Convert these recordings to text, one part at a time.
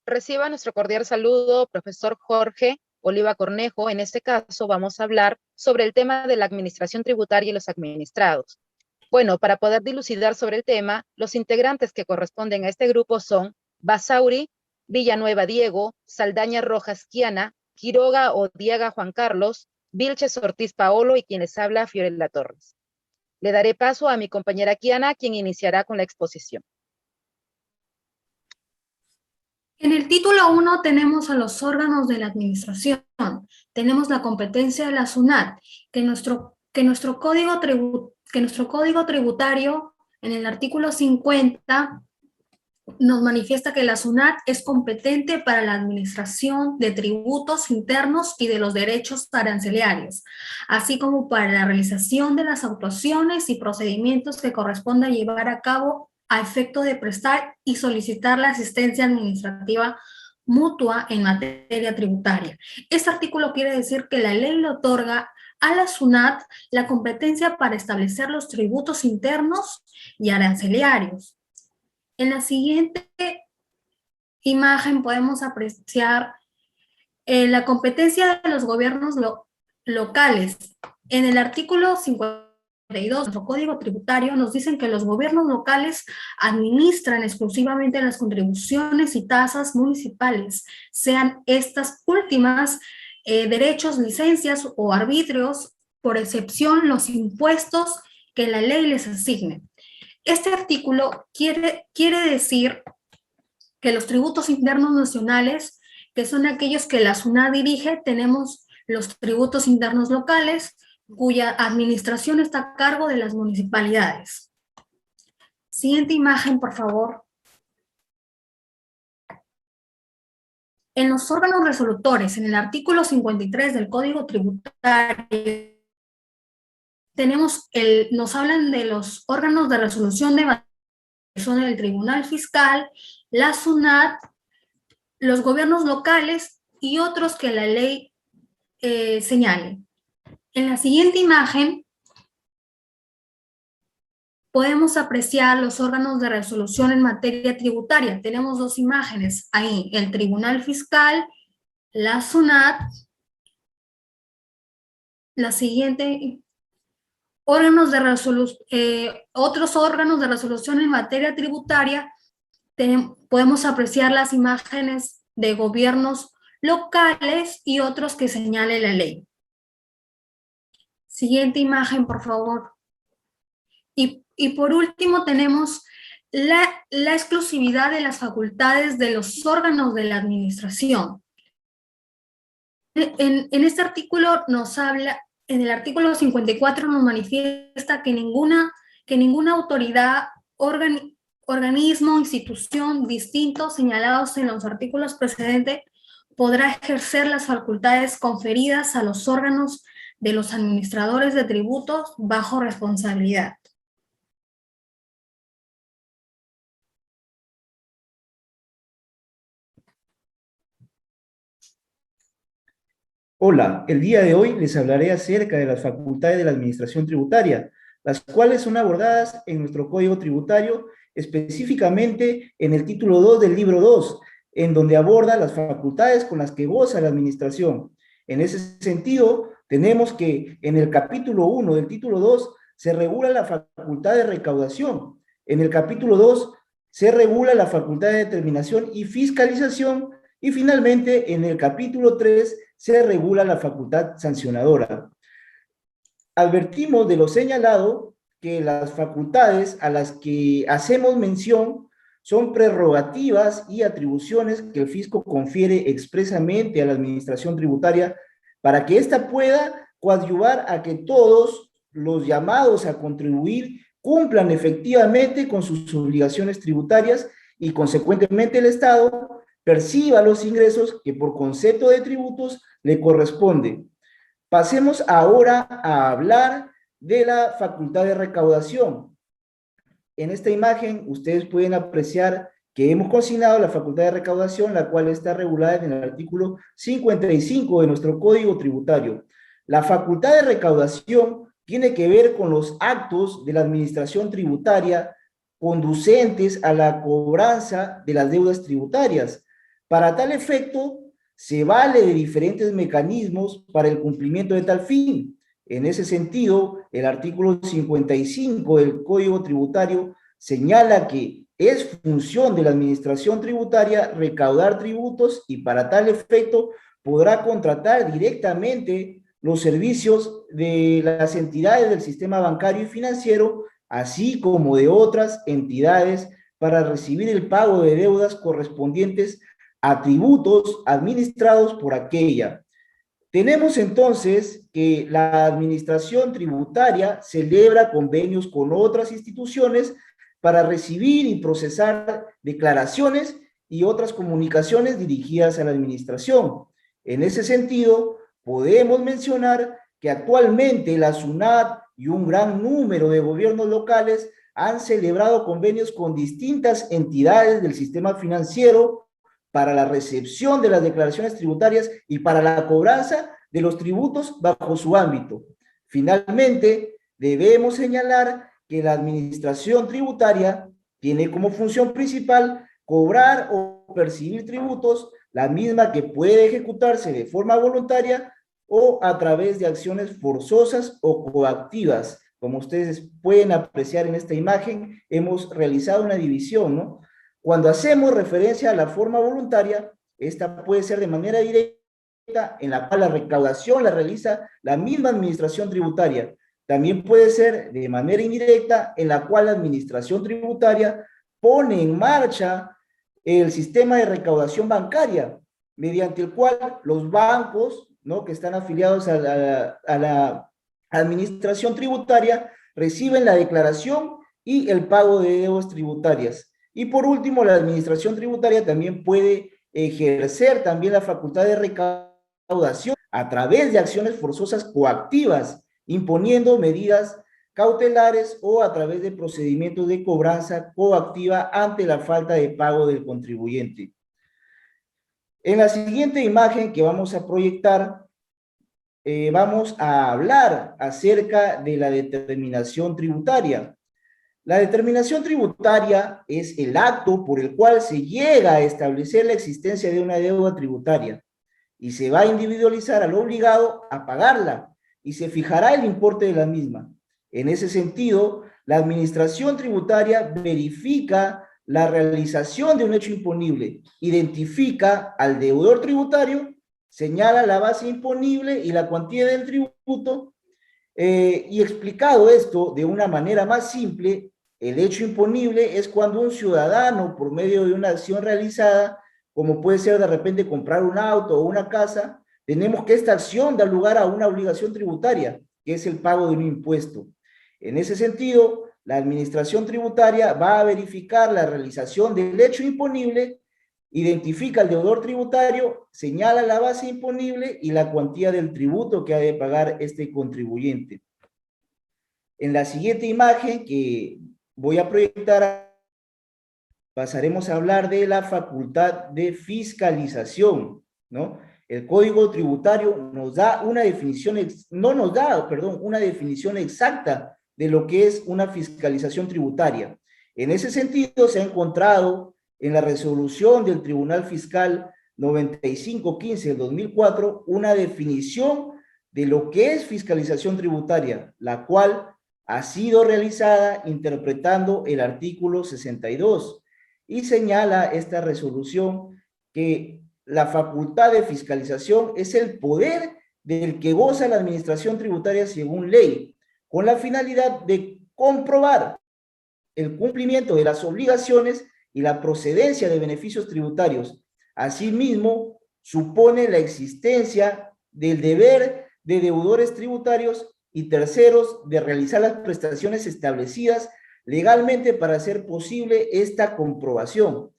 Reciba nuestro cordial saludo, profesor Jorge Oliva Cornejo. En este caso vamos a hablar sobre el tema de la administración tributaria y los administrados. Bueno, para poder dilucidar sobre el tema, los integrantes que corresponden a este grupo son Basauri, Villanueva Diego, Saldaña Rojas Kiana, Quiroga Odiaga Juan Carlos, Vilches Ortiz Paolo y quien les habla Fiorella Torres. Le daré paso a mi compañera Kiana, quien iniciará con la exposición. En el título 1 tenemos a los órganos de la administración. Tenemos la competencia de la SUNAT, que nuestro código tributario en el artículo 50 nos manifiesta que la SUNAT es competente para la administración de tributos internos y de los derechos arancelarios, así como para la realización de las actuaciones y procedimientos que corresponda llevar a cabo a efecto de prestar y solicitar la asistencia administrativa mutua en materia tributaria. Este artículo quiere decir que la ley le otorga a la SUNAT la competencia para establecer los tributos internos y arancelarios. En la siguiente imagen podemos apreciar la competencia de los gobiernos locales. En el artículo 52 de nuestro Código Tributario nos dicen que los gobiernos locales administran exclusivamente las contribuciones y tasas municipales, sean estas últimas derechos, licencias o arbitrios, por excepción los impuestos que la ley les asigne. Este artículo quiere decir que los tributos internos nacionales, que son aquellos que la SUNAT dirige, tenemos los tributos internos locales, cuya administración está a cargo de las municipalidades. Siguiente imagen, por favor. En los órganos resolutores, en el artículo 53 del Código Tributario, nos hablan de los órganos de resolución de son el Tribunal Fiscal, la SUNAT, los gobiernos locales y otros que la ley señale. En la siguiente imagen podemos apreciar los órganos de resolución en materia tributaria. Tenemos dos imágenes ahí, el Tribunal Fiscal, la SUNAT, la siguiente, otros órganos de resolución en materia tributaria. Podemos apreciar las imágenes de gobiernos locales y otros que señale la ley. Siguiente imagen, por favor. Y por último tenemos la exclusividad de las facultades de los órganos de la administración. En este artículo nos habla, en el artículo 54 nos manifiesta que ninguna autoridad, organismo, institución distinto señalados en los artículos precedentes podrá ejercer las facultades conferidas a los órganos de los administradores de tributos bajo responsabilidad. Hola, el día de hoy les hablaré acerca de las facultades de la administración tributaria, las cuales son abordadas en nuestro Código Tributario, específicamente en el título 2 del libro 2, en donde aborda las facultades con las que goza la administración. En ese sentido, tenemos que en el capítulo 1 del título 2 se regula la facultad de recaudación. En el capítulo 2 se regula la facultad de determinación y fiscalización. Y finalmente, en el capítulo 3 se regula la facultad sancionadora. Advertimos de lo señalado que las facultades a las que hacemos mención son prerrogativas y atribuciones que el fisco confiere expresamente a la administración tributaria para que ésta pueda coadyuvar a que todos los llamados a contribuir cumplan efectivamente con sus obligaciones tributarias y consecuentemente el Estado perciba los ingresos que por concepto de tributos le corresponden. Pasemos ahora a hablar de la facultad de recaudación. En esta imagen ustedes pueden apreciar que hemos consignado la facultad de recaudación, la cual está regulada en el artículo 55 de nuestro Código Tributario. La facultad de recaudación tiene que ver con los actos de la administración tributaria conducentes a la cobranza de las deudas tributarias. Para tal efecto, se vale de diferentes mecanismos para el cumplimiento de tal fin. En ese sentido, el artículo 55 del Código Tributario señala que es función de la administración tributaria recaudar tributos y para tal efecto podrá contratar directamente los servicios de las entidades del sistema bancario y financiero, así como de otras entidades para recibir el pago de deudas correspondientes a tributos administrados por aquella. Tenemos entonces que la administración tributaria celebra convenios con otras instituciones para recibir y procesar declaraciones y otras comunicaciones dirigidas a la administración. En ese sentido, podemos mencionar que actualmente la SUNAT y un gran número de gobiernos locales han celebrado convenios con distintas entidades del sistema financiero para la recepción de las declaraciones tributarias y para la cobranza de los tributos bajo su ámbito. Finalmente, debemos señalar que la administración tributaria tiene como función principal cobrar o percibir tributos, la misma que puede ejecutarse de forma voluntaria o a través de acciones forzosas o coactivas. Como ustedes pueden apreciar en esta imagen, hemos realizado una división, ¿no? Cuando hacemos referencia a la forma voluntaria, esta puede ser de manera directa, en la cual la recaudación la realiza la misma administración tributaria. También puede ser de manera indirecta, en la cual la administración tributaria pone en marcha el sistema de recaudación bancaria, mediante el cual los bancos, ¿no?, que están afiliados a la administración tributaria reciben la declaración y el pago de deudas tributarias. Y por último, la administración tributaria también puede ejercer también la facultad de recaudación a través de acciones forzosas coactivas, imponiendo medidas cautelares o a través de procedimientos de cobranza coactiva ante la falta de pago del contribuyente. En la siguiente imagen que vamos a proyectar, vamos a hablar acerca de la determinación tributaria. La determinación tributaria es el acto por el cual se llega a establecer la existencia de una deuda tributaria y se va a individualizar al obligado a pagarla y se fijará el importe de la misma. En ese sentido, la administración tributaria verifica la realización de un hecho imponible, identifica al deudor tributario, señala la base imponible y la cuantía del tributo, y explicado esto de una manera más simple, el hecho imponible es cuando un ciudadano, por medio de una acción realizada, como puede ser de repente comprar un auto o una casa, tenemos que esta acción da lugar a una obligación tributaria, que es el pago de un impuesto. En ese sentido, la administración tributaria va a verificar la realización del hecho imponible, identifica al deudor tributario, señala la base imponible y la cuantía del tributo que ha de pagar este contribuyente. En la siguiente imagen que voy a proyectar, pasaremos a hablar de la facultad de fiscalización, ¿no? El Código Tributario nos da una definición, una definición exacta de lo que es una fiscalización tributaria. En ese sentido, se ha encontrado en la resolución del Tribunal Fiscal 9515 del 2004 una definición de lo que es fiscalización tributaria, la cual ha sido realizada interpretando el artículo 62 y señala esta resolución que la facultad de fiscalización es el poder del que goza la administración tributaria según ley, con la finalidad de comprobar el cumplimiento de las obligaciones y la procedencia de beneficios tributarios. Asimismo, supone la existencia del deber de deudores tributarios y terceros de realizar las prestaciones establecidas legalmente para hacer posible esta comprobación,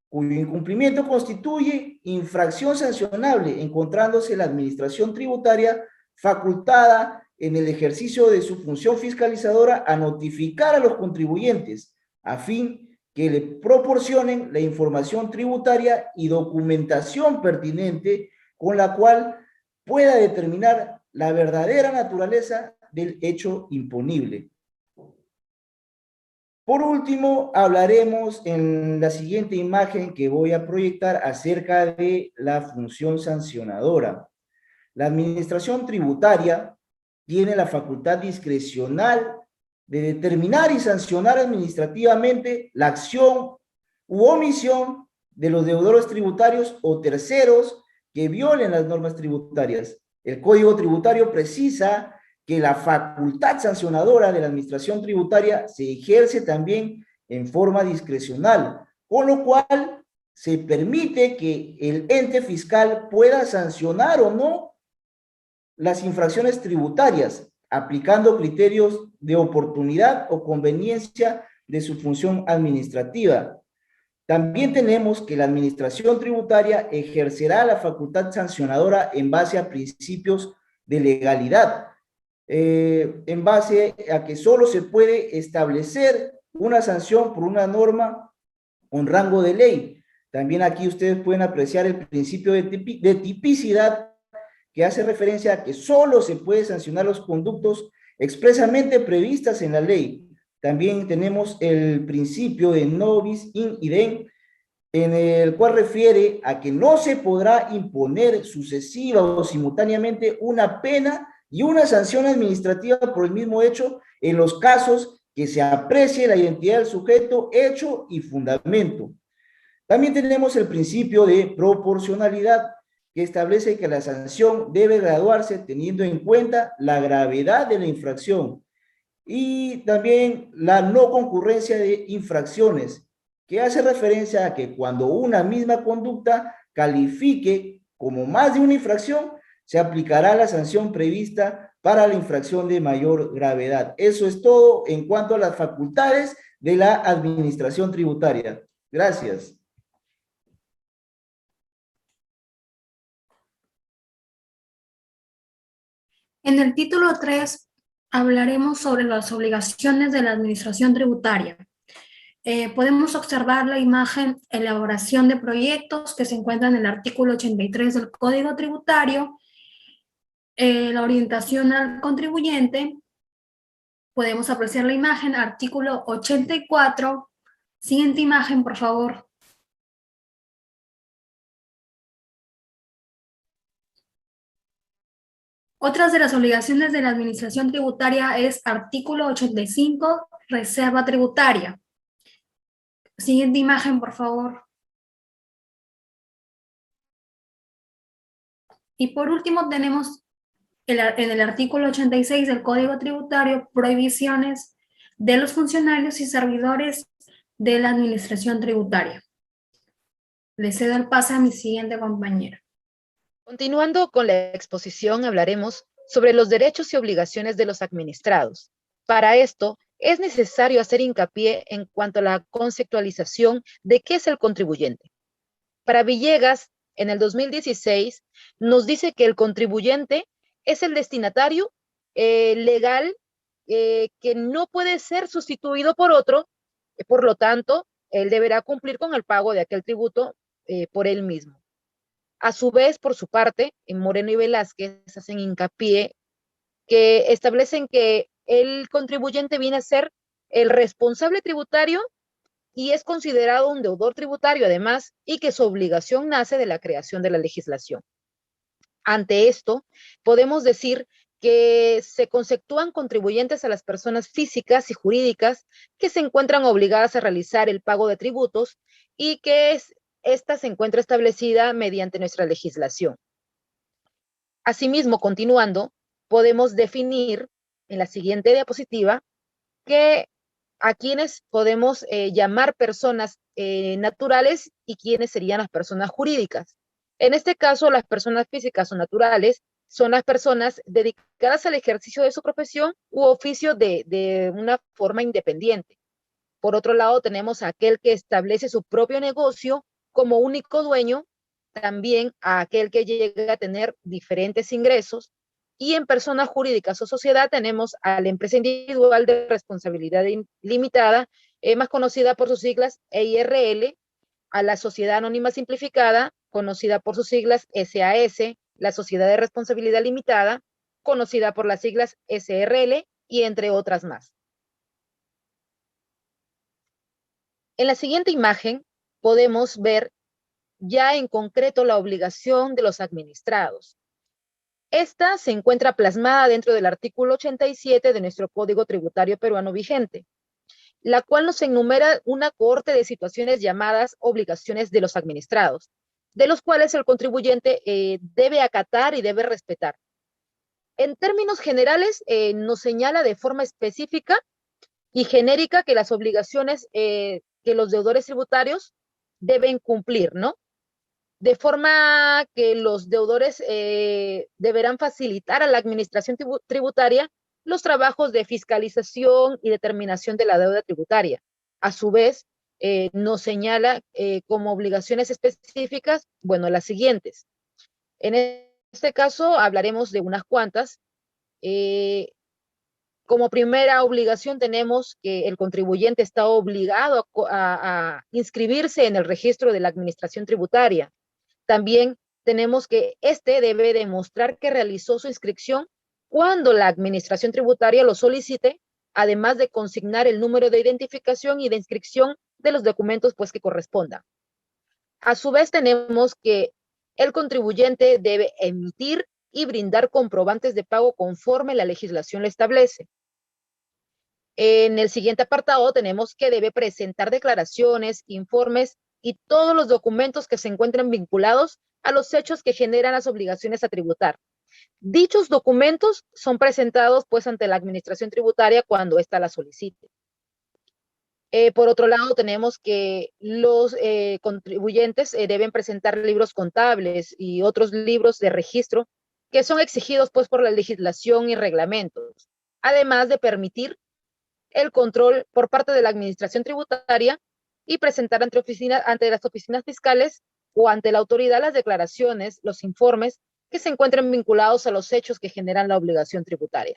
cuyo incumplimiento constituye infracción sancionable, encontrándose la administración tributaria facultada en el ejercicio de su función fiscalizadora a notificar a los contribuyentes a fin que le proporcionen la información tributaria y documentación pertinente con la cual pueda determinar la verdadera naturaleza del hecho imponible. Por último, hablaremos en la siguiente imagen que voy a proyectar acerca de la función sancionadora. La administración tributaria tiene la facultad discrecional de determinar y sancionar administrativamente la acción u omisión de los deudores tributarios o terceros que violen las normas tributarias. El Código Tributario precisa que la facultad sancionadora de la administración tributaria se ejerce también en forma discrecional, con lo cual se permite que el ente fiscal pueda sancionar o no las infracciones tributarias, aplicando criterios de oportunidad o conveniencia de su función administrativa. También tenemos que la administración tributaria ejercerá la facultad sancionadora en base a principios de legalidad, en base a que solo se puede establecer una sanción por una norma con rango de ley. También aquí ustedes pueden apreciar el principio de tipicidad, que hace referencia a que solo se puede sancionar los conductos expresamente previstas en la ley. También tenemos el principio de no bis in idem, en el cual refiere a que no se podrá imponer sucesiva o simultáneamente una pena y una sanción administrativa por el mismo hecho en los casos que se aprecie la identidad del sujeto, hecho y fundamento. También tenemos el principio de proporcionalidad, que establece que la sanción debe graduarse teniendo en cuenta la gravedad de la infracción y también la no concurrencia de infracciones, que hace referencia a que cuando una misma conducta califique como más de una infracción, se aplicará la sanción prevista para la infracción de mayor gravedad. Eso es todo en cuanto a las facultades de la administración tributaria. Gracias. En el título 3 hablaremos sobre las obligaciones de la administración tributaria. Podemos observar la imagen elaboración de proyectos que se encuentra en el artículo 83 del Código Tributario, la orientación al contribuyente. Podemos apreciar la imagen artículo 84. Siguiente imagen, por favor. Otras de las obligaciones de la administración tributaria es artículo 85, reserva tributaria. Siguiente imagen, por favor. Y por último tenemos en el artículo 86 del Código Tributario prohibiciones de los funcionarios y servidores de la administración tributaria. Le cedo el pase a mi siguiente compañera. Continuando con la exposición, hablaremos sobre los derechos y obligaciones de los administrados. Para esto, es necesario hacer hincapié en cuanto a la conceptualización de qué es el contribuyente. Para Villegas, en el 2016, nos dice que el contribuyente es el destinatario legal que no puede ser sustituido por otro, por lo tanto, él deberá cumplir con el pago de aquel tributo por él mismo. A su vez, por su parte, en Moreno y Velázquez hacen hincapié que establecen que el contribuyente viene a ser el responsable tributario y es considerado un deudor tributario además y que su obligación nace de la creación de la legislación. Ante esto, podemos decir que se conceptúan contribuyentes a las personas físicas y jurídicas que se encuentran obligadas a realizar el pago de tributos y que esta se encuentra establecida mediante nuestra legislación. Asimismo, continuando, podemos definir en la siguiente diapositiva que a quienes podemos llamar personas naturales y quiénes serían las personas jurídicas. En este caso, las personas físicas o naturales son las personas dedicadas al ejercicio de su profesión u oficio de una forma independiente. Por otro lado, tenemos a aquel que establece su propio negocio como único dueño, también a aquel que llega a tener diferentes ingresos, y en personas jurídicas o sociedad tenemos a la empresa individual de responsabilidad limitada, más conocida por sus siglas EIRL, a la sociedad anónima simplificada, conocida por sus siglas SAS, la sociedad de responsabilidad limitada, conocida por las siglas SRL, y entre otras más. En la siguiente imagen podemos ver ya en concreto la obligación de los administrados. Esta se encuentra plasmada dentro del artículo 87 de nuestro Código Tributario Peruano vigente, la cual nos enumera una cohorte de situaciones llamadas obligaciones de los administrados, de los cuales el contribuyente debe acatar y debe respetar. En términos generales, nos señala de forma específica y genérica que las obligaciones que los deudores tributarios deben cumplir, ¿no? De forma que los deudores deberán facilitar a la administración tributaria los trabajos de fiscalización y determinación de la deuda tributaria. A su vez, nos señala como obligaciones específicas, bueno, las siguientes. En este caso hablaremos de unas cuantas. Como primera obligación tenemos que el contribuyente está obligado a inscribirse en el registro de la administración tributaria. También tenemos que éste debe demostrar que realizó su inscripción cuando la administración tributaria lo solicite, además de consignar el número de identificación y de inscripción de los documentos pues que correspondan. A su vez tenemos que el contribuyente debe emitir y brindar comprobantes de pago conforme la legislación lo establece. En el siguiente apartado tenemos que debe presentar declaraciones, informes y todos los documentos que se encuentren vinculados a los hechos que generan las obligaciones a tributar. Dichos documentos son presentados pues ante la administración tributaria cuando ésta la solicite. Por otro lado, tenemos que los contribuyentes deben presentar libros contables y otros libros de registro que son exigidos pues por la legislación y reglamentos, además de permitir el control por parte de la administración tributaria y presentar ante las oficinas fiscales o ante la autoridad las declaraciones, los informes que se encuentren vinculados a los hechos que generan la obligación tributaria.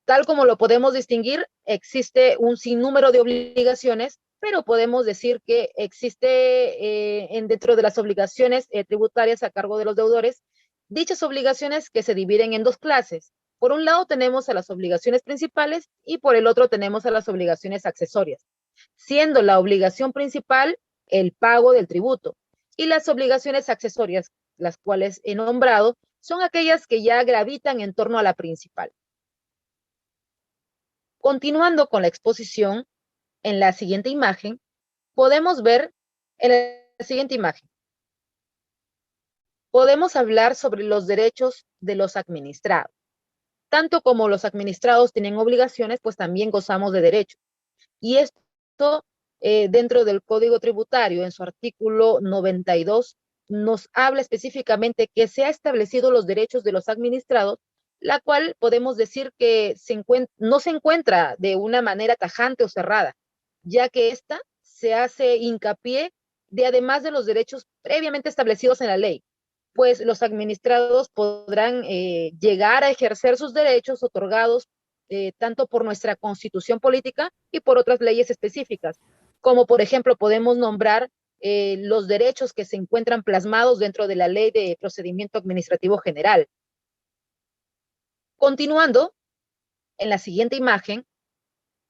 Tal como lo podemos distinguir, existe un sinnúmero de obligaciones, pero podemos decir que existe dentro de las obligaciones tributarias a cargo de los deudores, dichas obligaciones que se dividen en dos clases. Por un lado tenemos a las obligaciones principales y por el otro tenemos a las obligaciones accesorias, siendo la obligación principal el pago del tributo y las obligaciones accesorias, las cuales he nombrado, son aquellas que ya gravitan en torno a la principal. Continuando con la exposición, en la siguiente imagen, podemos ver, en la siguiente imagen, podemos hablar sobre los derechos de los administrados. Tanto como los administrados tienen obligaciones, pues también gozamos de derechos. Y esto, dentro del Código Tributario, en su artículo 92, nos habla específicamente que se ha establecido los derechos de los administrados, la cual podemos decir que no se encuentra de una manera tajante o cerrada, ya que esta se hace hincapié de además de los derechos previamente establecidos en la ley, pues los administrados podrán llegar a ejercer sus derechos otorgados tanto por nuestra Constitución política y por otras leyes específicas, como por ejemplo podemos nombrar los derechos que se encuentran plasmados dentro de la Ley de Procedimiento Administrativo General. Continuando, en la siguiente imagen,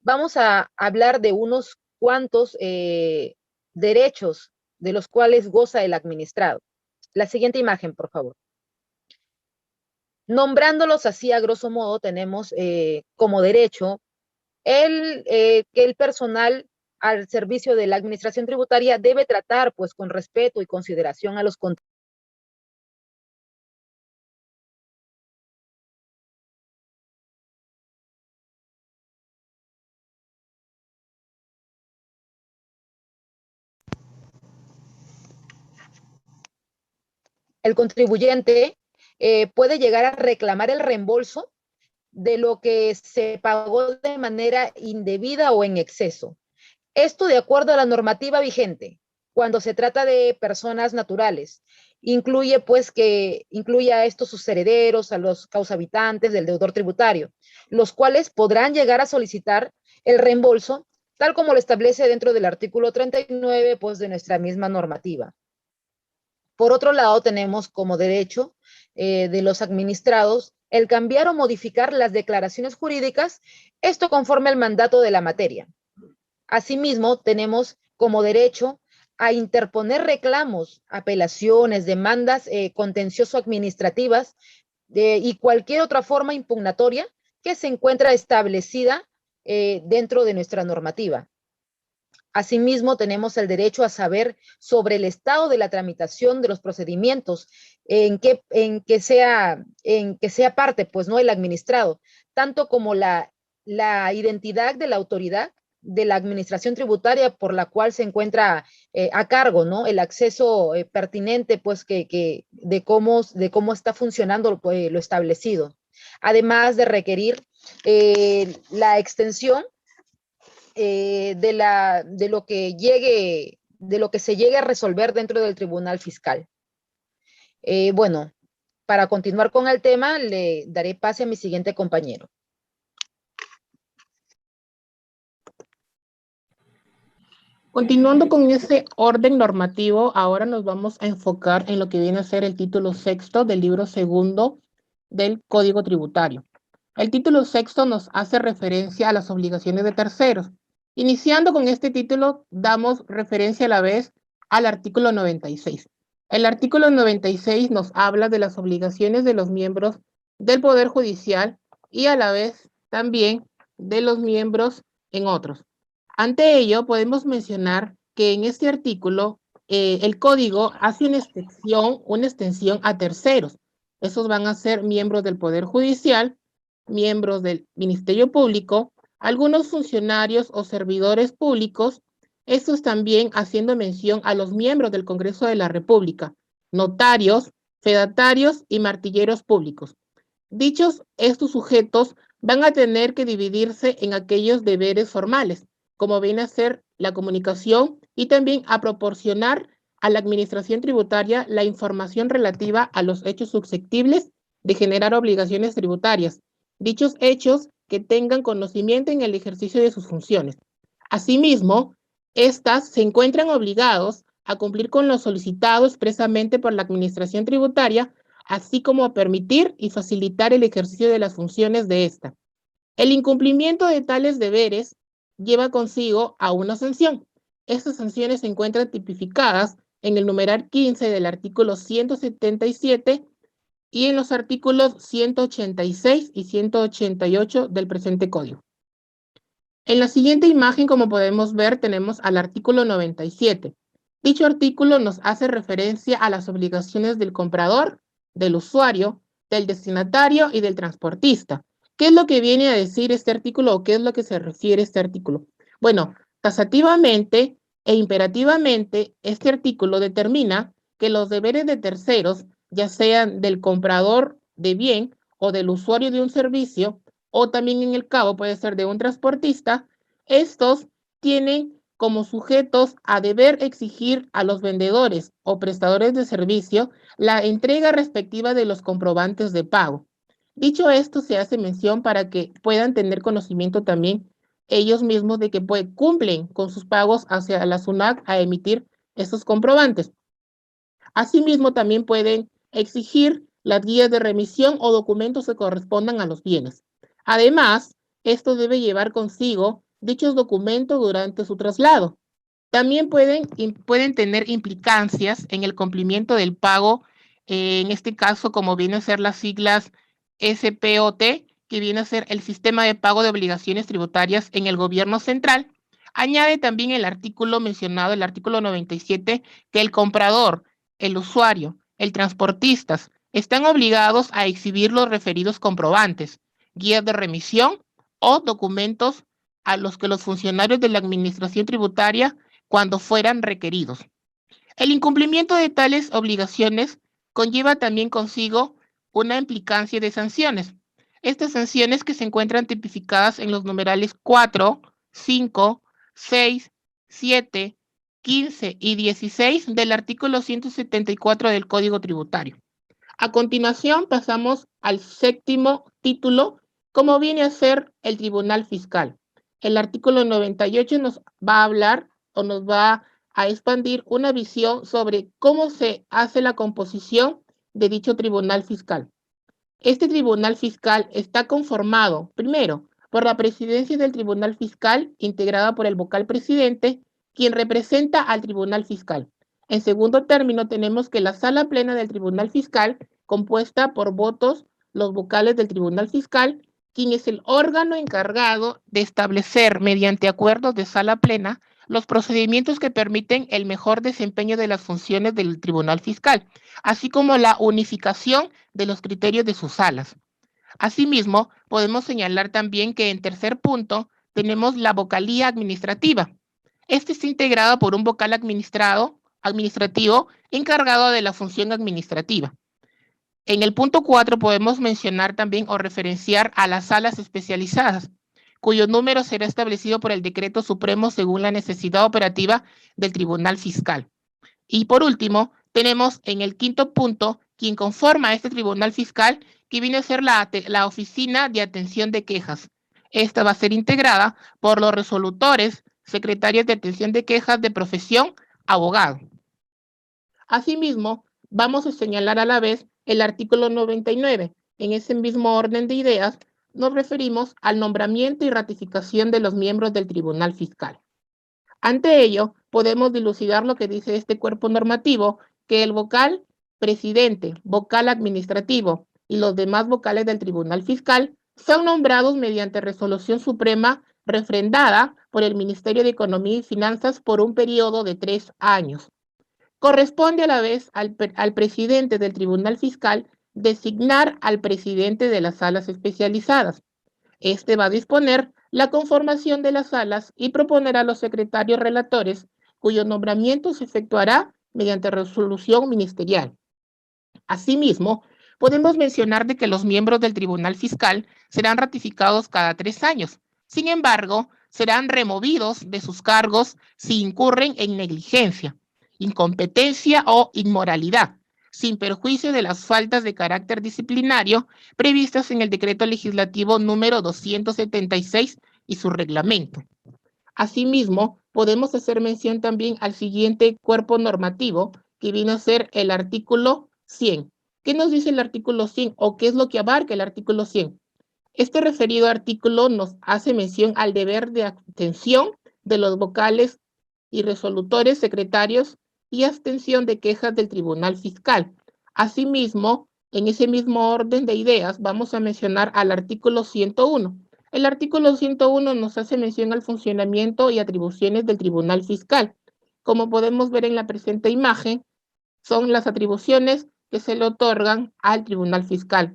vamos a hablar de unos cuantos derechos de los cuales goza el administrado. La siguiente imagen, por favor. Nombrándolos así a grosso modo, tenemos como derecho que el personal al servicio de la administración tributaria debe tratar pues con respeto y consideración a los contribuyentes. El contribuyente puede llegar a reclamar el reembolso de lo que se pagó de manera indebida o en exceso. Esto de acuerdo a la normativa vigente, cuando se trata de personas naturales. Incluye a estos sus herederos, a los causahabitantes del deudor tributario, los cuales podrán llegar a solicitar el reembolso, tal como lo establece dentro del artículo 39, pues, de nuestra misma normativa. Por otro lado, tenemos como derecho de los administrados el cambiar o modificar las declaraciones jurídicas, esto conforme al mandato de la materia. Asimismo, tenemos como derecho a interponer reclamos, apelaciones, demandas contencioso-administrativas y cualquier otra forma impugnatoria que se encuentra establecida dentro de nuestra normativa. Asimismo, tenemos el derecho a saber sobre el estado de la tramitación de los procedimientos, en que sea parte, pues, ¿no?, el administrado, tanto como la identidad de la autoridad de la administración tributaria por la cual se encuentra a cargo, ¿no?, el acceso pertinente, pues, de cómo está funcionando lo establecido. Además de requerir la extensión de lo que se llegue a resolver dentro del Tribunal Fiscal. Bueno, para continuar con el tema, le daré pase a mi siguiente compañero. Continuando con ese orden normativo, ahora nos vamos a enfocar en lo que viene a ser el título sexto del libro segundo del Código Tributario. El título sexto nos hace referencia a las obligaciones de terceros. Iniciando con este título, damos referencia a la vez al artículo 96. El artículo 96 nos habla de las obligaciones de los miembros del Poder Judicial y a la vez también de los miembros en otros. Ante ello, podemos mencionar que en este artículo el código hace una extensión a terceros. Esos van a ser miembros del Poder Judicial, miembros del Ministerio Público, algunos funcionarios o servidores públicos, estos también haciendo mención a los miembros del Congreso de la República, notarios, fedatarios y martilleros públicos. Estos sujetos van a tener que dividirse en aquellos deberes formales, como viene a ser la comunicación y también a proporcionar a la administración tributaria la información relativa a los hechos susceptibles de generar obligaciones tributarias, dichos hechos que tengan conocimiento en el ejercicio de sus funciones. Asimismo, estas se encuentran obligados a cumplir con lo solicitado expresamente por la administración tributaria, así como a permitir y facilitar el ejercicio de las funciones de esta. El incumplimiento de tales deberes lleva consigo a una sanción. Estas sanciones se encuentran tipificadas en el numeral 15 del artículo 177 y en los artículos 186 y 188 del presente código. En la siguiente imagen, como podemos ver, tenemos al artículo 97. Dicho artículo nos hace referencia a las obligaciones del comprador, del usuario, del destinatario y del transportista. ¿Qué es lo que viene a decir este artículo o qué es lo que se refiere este artículo? Bueno, tasativamente e imperativamente, este artículo determina que los deberes de terceros, ya sean del comprador de bien o del usuario de un servicio, o también en el cabo puede ser de un transportista, estos tienen como sujetos a deber exigir a los vendedores o prestadores de servicio la entrega respectiva de los comprobantes de pago. Dicho esto, se hace mención para que puedan tener conocimiento también ellos mismos de que cumplen con sus pagos hacia la SUNAT a emitir estos comprobantes. Asimismo, también pueden exigir las guías de remisión o documentos que correspondan a los bienes. Además, esto debe llevar consigo dichos documentos durante su traslado. También pueden tener implicancias en el cumplimiento del pago, en este caso, como vienen a ser las siglas SPOT, que viene a ser el Sistema de Pago de Obligaciones Tributarias en el Gobierno Central. Añade también el artículo mencionado, el artículo 97, que el comprador, el usuario, el transportista, están obligados a exhibir los referidos comprobantes, guías de remisión o documentos a los que los funcionarios de la administración tributaria cuando fueran requeridos. El incumplimiento de tales obligaciones conlleva también consigo una implicancia de sanciones. Estas sanciones que se encuentran tipificadas en los numerales 4, 5, 6, 7, 15 y 16 del artículo 174 del Código Tributario. A continuación pasamos al séptimo título, como viene a ser el Tribunal Fiscal. El artículo 98 nos va a hablar o nos va a expandir una visión sobre cómo se hace la composición de dicho Tribunal Fiscal. Este Tribunal Fiscal está conformado, primero, por la presidencia del Tribunal Fiscal, integrada por el vocal presidente, quien representa al Tribunal Fiscal. En segundo término, tenemos que la sala plena del Tribunal Fiscal, compuesta por votos los vocales del Tribunal Fiscal, quien es el órgano encargado de establecer, mediante acuerdos de sala plena, los procedimientos que permiten el mejor desempeño de las funciones del Tribunal Fiscal, así como la unificación de los criterios de sus salas. Asimismo, podemos señalar también que en tercer punto tenemos la vocalía administrativa. Este está integrado por un vocal administrativo encargado de la función administrativa. En el punto 4 podemos mencionar también o referenciar a las salas especializadas, cuyo número será establecido por el Decreto Supremo según la necesidad operativa del Tribunal Fiscal. Y por último, tenemos en el quinto punto, quien conforma este Tribunal Fiscal, que viene a ser la Oficina de Atención de Quejas. Esta va a ser integrada por los resolutores, secretarios de atención de quejas de profesión, abogado. Asimismo, vamos a señalar a la vez el artículo 99. En ese mismo orden de ideas, nos referimos al nombramiento y ratificación de los miembros del Tribunal Fiscal. Ante ello, podemos dilucidar lo que dice este cuerpo normativo, que el vocal presidente, vocal administrativo y los demás vocales del Tribunal Fiscal son nombrados mediante resolución suprema refrendada por el Ministerio de Economía y Finanzas por un periodo de 3 años. Corresponde a la vez al presidente del Tribunal Fiscal designar al presidente de las salas especializadas. Este va a disponer la conformación de las salas y proponerá a los secretarios relatores, cuyo nombramiento se efectuará mediante resolución ministerial. Asimismo, podemos mencionar de que los miembros del Tribunal Fiscal serán ratificados cada 3 años. Sin embargo, serán removidos de sus cargos si incurren en negligencia, incompetencia o inmoralidad, sin perjuicio de las faltas de carácter disciplinario previstas en el Decreto Legislativo número 276 y su reglamento. Asimismo, podemos hacer mención también al siguiente cuerpo normativo, que viene a ser el artículo 100. ¿Qué nos dice el artículo 100 o qué es lo que abarca el artículo 100? Este referido artículo nos hace mención al deber de atención de los vocales y resolutores secretarios y abstención de quejas del Tribunal Fiscal. Asimismo, en ese mismo orden de ideas, vamos a mencionar al artículo 101. El artículo 101 nos hace mención al funcionamiento y atribuciones del Tribunal Fiscal. Como podemos ver en la presente imagen, son las atribuciones que se le otorgan al Tribunal Fiscal.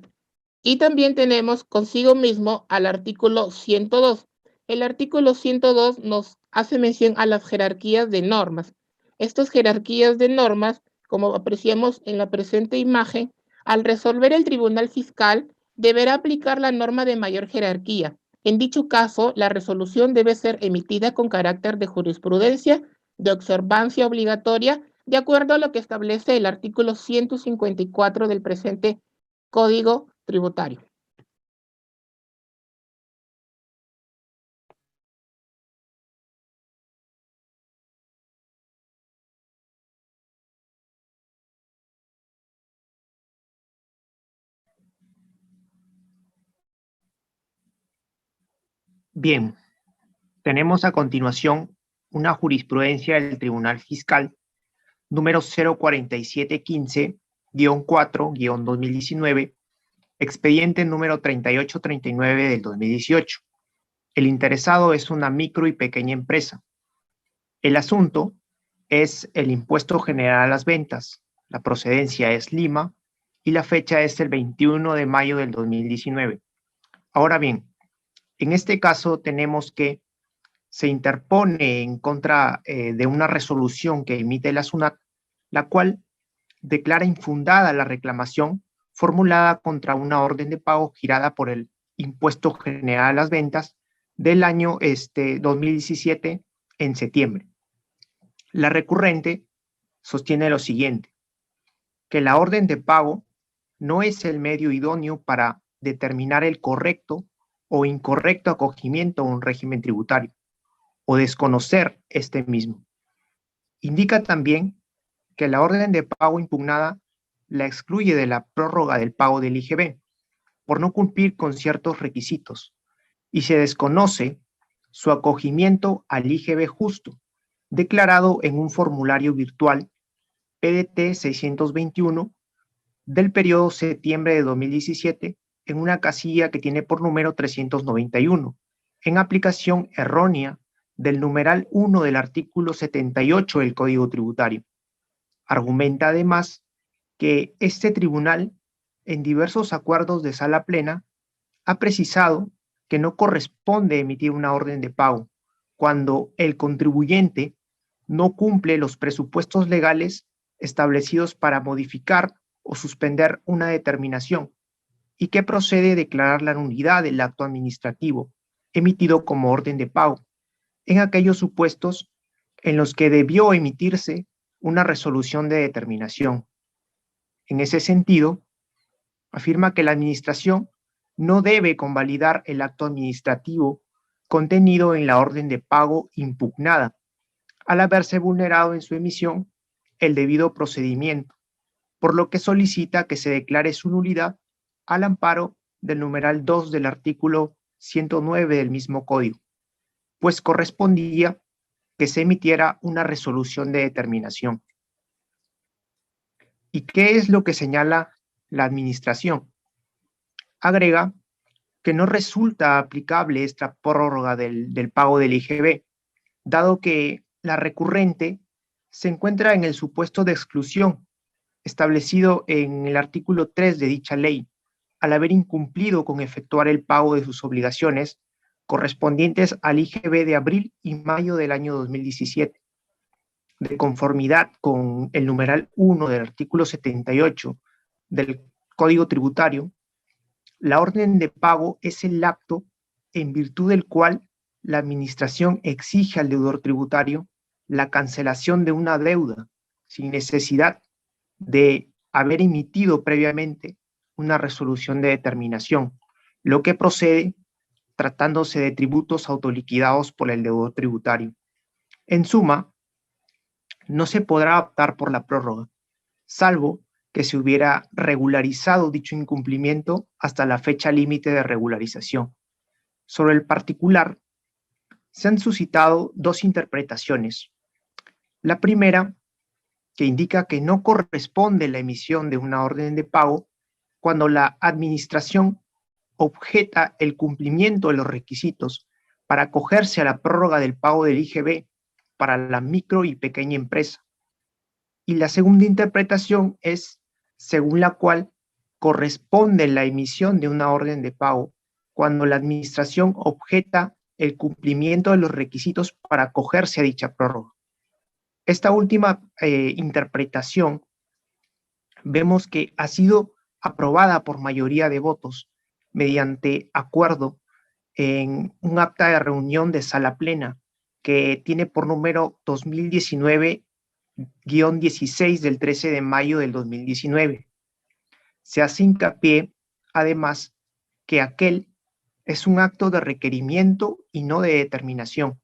Y también tenemos consigo mismo al artículo 102. El artículo 102 nos hace mención a las jerarquías de normas. Estas jerarquías de normas, como apreciamos en la presente imagen, al resolver el Tribunal Fiscal, deberá aplicar la norma de mayor jerarquía. En dicho caso, la resolución debe ser emitida con carácter de jurisprudencia, de observancia obligatoria, de acuerdo a lo que establece el artículo 154 del presente Código Tributario. Bien, tenemos a continuación una jurisprudencia del Tribunal Fiscal número 04715-4-2019, expediente número 3839 del 2018. El interesado es una micro y pequeña empresa. El asunto es el impuesto general a las ventas. La procedencia es Lima y la fecha es el 21 de mayo del 2019. Ahora bien, en este caso tenemos que se interpone en contra de una resolución que emite la SUNAT, la cual declara infundada la reclamación formulada contra una orden de pago girada por el impuesto general a las ventas del año 2017 en septiembre. La recurrente sostiene lo siguiente, que la orden de pago no es el medio idóneo para determinar el correcto o incorrecto acogimiento a un régimen tributario, o desconocer este mismo. Indica también que la orden de pago impugnada la excluye de la prórroga del pago del IGB, por no cumplir con ciertos requisitos, y se desconoce su acogimiento al IGB justo, declarado en un formulario virtual PDT 621 del periodo septiembre de 2017 en una casilla que tiene por número 391, en aplicación errónea del numeral 1 del artículo 78 del Código Tributario. Argumenta además que este tribunal, en diversos acuerdos de sala plena, ha precisado que no corresponde emitir una orden de pago cuando el contribuyente no cumple los presupuestos legales establecidos para modificar o suspender una determinación y que procede declarar la nulidad del acto administrativo emitido como orden de pago en aquellos supuestos en los que debió emitirse una resolución de determinación. En ese sentido, afirma que la Administración no debe convalidar el acto administrativo contenido en la orden de pago impugnada, al haberse vulnerado en su emisión el debido procedimiento, por lo que solicita que se declare su nulidad al amparo del numeral 2 del artículo 109 del mismo Código, pues correspondía que se emitiera una resolución de determinación. ¿Y qué es lo que señala la Administración? Agrega que no resulta aplicable esta prórroga del pago del IGB, dado que la recurrente se encuentra en el supuesto de exclusión establecido en el artículo 3 de dicha ley, al haber incumplido con efectuar el pago de sus obligaciones correspondientes al IGB de abril y mayo del año 2017. De conformidad con el numeral 1 del artículo 78 del Código Tributario, la orden de pago es el acto en virtud del cual la Administración exige al deudor tributario la cancelación de una deuda sin necesidad de haber emitido previamente una resolución de determinación, lo que procede tratándose de tributos autoliquidados por el deudor tributario. En suma, no se podrá optar por la prórroga, salvo que se hubiera regularizado dicho incumplimiento hasta la fecha límite de regularización. Sobre el particular, se han suscitado dos interpretaciones. La primera, que indica que no corresponde la emisión de una orden de pago cuando la Administración objeta el cumplimiento de los requisitos para acogerse a la prórroga del pago del IGB para la micro y pequeña empresa. Y la segunda interpretación es según la cual corresponde la emisión de una orden de pago cuando la Administración objeta el cumplimiento de los requisitos para acogerse a dicha prórroga. Esta última interpretación vemos que ha sido aprobada por mayoría de votos mediante acuerdo en un acta de reunión de sala plena que tiene por número 2019-16 del 13 de mayo del 2019. Se hace hincapié, además, que aquel es un acto de requerimiento y no de determinación,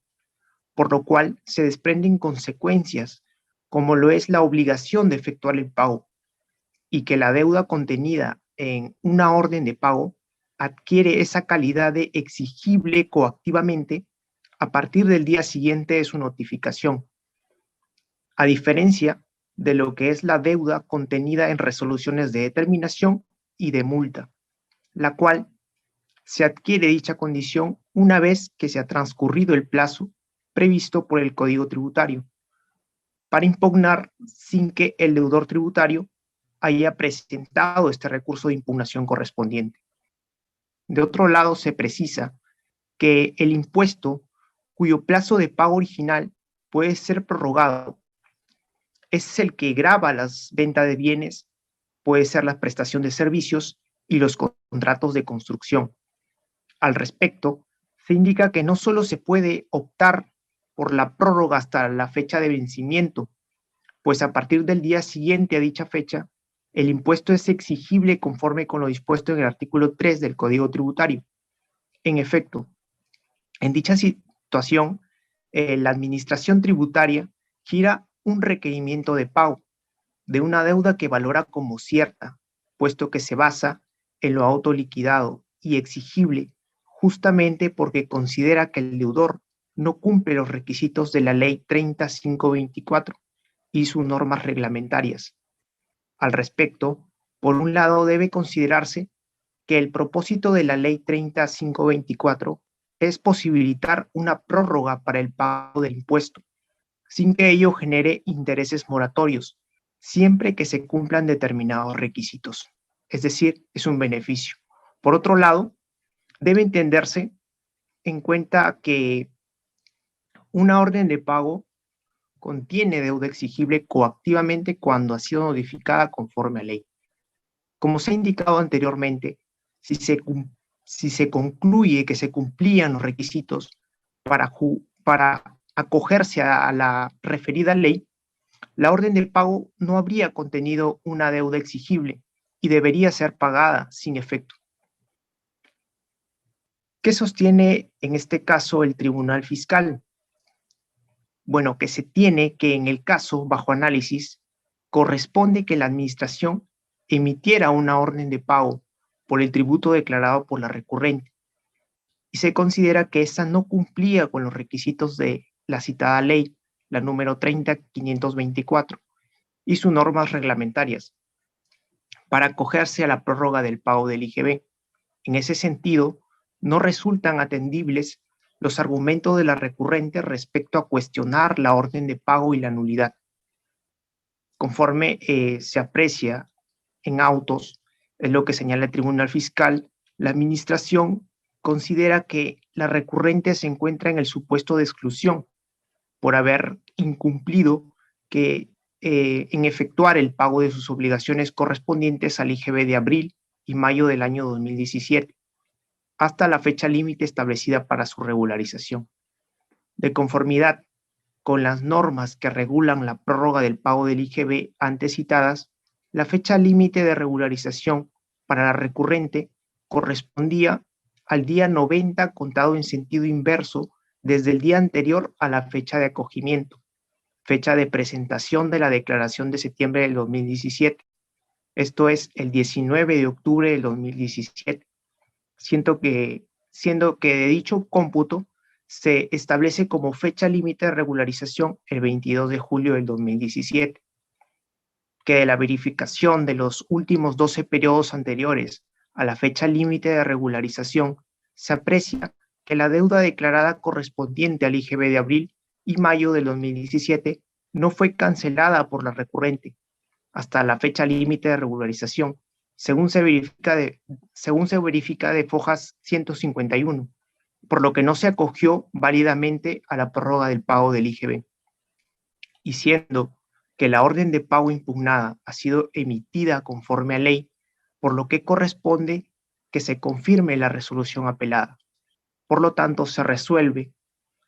por lo cual se desprenden consecuencias, como lo es la obligación de efectuar el pago, y que la deuda contenida en una orden de pago adquiere esa calidad de exigible coactivamente a partir del día siguiente de su notificación, a diferencia de lo que es la deuda contenida en resoluciones de determinación y de multa, la cual se adquiere dicha condición una vez que se ha transcurrido el plazo previsto por el Código Tributario, para impugnar sin que el deudor tributario haya presentado este recurso de impugnación correspondiente. De otro lado, se precisa que el impuesto cuyo plazo de pago original puede ser prorrogado es el que grava las ventas de bienes, puede ser la prestación de servicios y los contratos de construcción. Al respecto, se indica que no solo se puede optar por la prórroga hasta la fecha de vencimiento, pues a partir del día siguiente a dicha fecha, el impuesto es exigible conforme con lo dispuesto en el artículo 3 del Código Tributario. En efecto, en dicha situación, la Administración Tributaria gira un requerimiento de pago de una deuda que valora como cierta, puesto que se basa en lo autoliquidado y exigible justamente porque considera que el deudor no cumple los requisitos de la Ley 30524 y sus normas reglamentarias. Al respecto, por un lado debe considerarse que el propósito de la Ley 30524 es posibilitar una prórroga para el pago del impuesto, sin que ello genere intereses moratorios, siempre que se cumplan determinados requisitos. Es decir, es un beneficio. Por otro lado, debe entenderse en cuenta que una orden de pago contiene deuda exigible coactivamente cuando ha sido notificada conforme a ley. Como se ha indicado anteriormente, si se concluye que se cumplían los requisitos para acogerse a la referida ley, la orden de pago no habría contenido una deuda exigible y debería ser pagada sin efecto. ¿Qué sostiene en este caso el Tribunal Fiscal? Bueno, que se tiene que en el caso bajo análisis corresponde que la administración emitiera una orden de pago por el tributo declarado por la recurrente y se considera que ésta no cumplía con los requisitos de la citada ley, la número 30.524, y sus normas reglamentarias para acogerse a la prórroga del pago del IGB. En ese sentido, no resultan atendibles los argumentos de la recurrente respecto a cuestionar la orden de pago y la nulidad. Conforme se aprecia en autos, es lo que señala el Tribunal Fiscal, la Administración considera que la recurrente se encuentra en el supuesto de exclusión por haber incumplido en efectuar el pago de sus obligaciones correspondientes al IGB de abril y mayo del año 2017, hasta la fecha límite establecida para su regularización. De conformidad con las normas que regulan la prórroga del pago del IGB antes citadas, la fecha límite de regularización para la recurrente correspondía al día 90 contado en sentido inverso desde el día anterior a la fecha de acogimiento, fecha de presentación de la declaración de septiembre del 2017. Esto es el 19 de octubre del 2017. Siendo que de dicho cómputo se establece como fecha límite de regularización el 22 de julio del 2017, que de la verificación de los últimos 12 periodos anteriores a la fecha límite de regularización se aprecia que la deuda declarada correspondiente al IGB de abril y mayo del 2017 no fue cancelada por la recurrente hasta la fecha límite de regularización, según se verifica de Fojas 151, por lo que no se acogió válidamente a la prórroga del pago del IGB. Y siendo que la orden de pago impugnada ha sido emitida conforme a ley, por lo que corresponde que se confirme la resolución apelada. Por lo tanto, se resuelve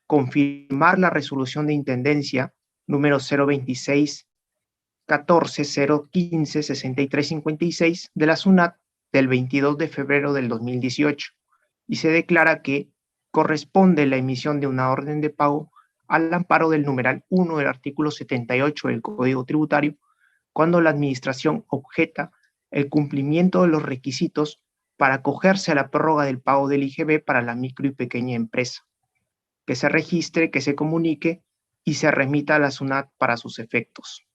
confirmar la resolución de intendencia número 026 14 015 6356 de la SUNAT del 22 de febrero del 2018 y se declara que corresponde la emisión de una orden de pago al amparo del numeral 1 del artículo 78 del Código Tributario cuando la administración objeta el cumplimiento de los requisitos para acogerse a la prórroga del pago del IGB para la micro y pequeña empresa, que se registre, que se comunique y se remita a la SUNAT para sus efectos.